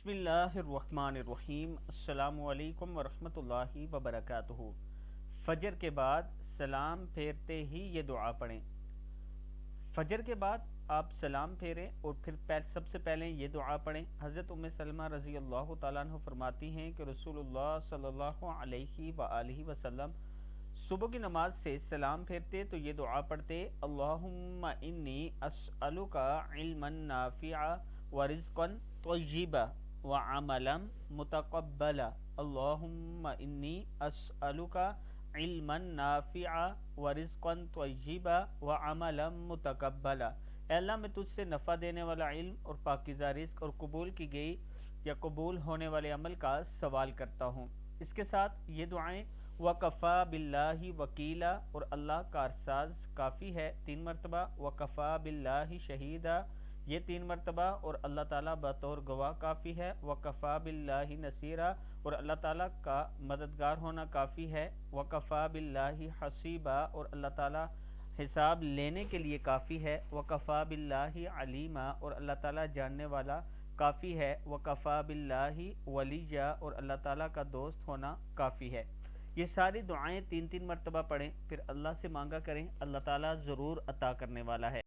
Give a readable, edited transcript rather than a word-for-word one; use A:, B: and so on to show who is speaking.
A: بسم اللہ الرحمن الرحیم۔ السلام علیکم ورحمۃ اللہ وبرکاتہ۔ فجر کے بعد سلام پھیرتے ہی یہ دعا پڑھیں۔ فجر کے بعد آپ سلام پھیریں اور پھر سب سے پہلے یہ دعا پڑھیں۔ حضرت ام سلمہ رضی اللہ تعالیٰ عنہ فرماتی ہیں کہ رسول اللہ صلی اللہ علیہ وآلہ وسلم صبح کی نماز سے سلام پھیرتے تو یہ دعا پڑھتے: اللہم انی اسألک علما نافعا ورزقا طیبا وعملا متقبلا۔ اللہم انی اسألک علما نافعا ورزقا طیبا وعملا متقبلا۔ اے اللہ، میں تجھ سے نفع دینے والا علم اور پاکیزہ رزق اور قبول کی گئی یا قبول ہونے والے عمل کا سوال کرتا ہوں۔ اس کے ساتھ یہ دعائیں وَقَفَى بِاللَّهِ وَكِيلًا اور اللہ کارساز کافی ہے 3 مرتبہ، وَقَفَى بِاللَّهِ شَهِيدًا یہ 3 مرتبہ اور اللہ تعالیٰ بطور گواہ کافی ہے، وَقَفَى بِاللَّهِ نَصِيرًا اور اللہ تعالیٰ کا مددگار ہونا کافی ہے، وَقَفَى بِاللَّهِ حَسِيبًا اور اللہ تعالیٰ حساب لینے کے لیے کافی ہے، وَقَفَى بِاللَّهِ عَلِيمًا اور اللہ تعالیٰ جاننے والا کافی ہے، وَقَفَى بِاللَّهِ وَلِيًّا اور اللہ تعالیٰ کا دوست ہونا کافی ہے۔ یہ ساری دعائیں 3 مرتبہ پڑھیں، پھر اللہ سے مانگا کریں، اللہ تعالیٰ ضرور عطا کرنے والا ہے۔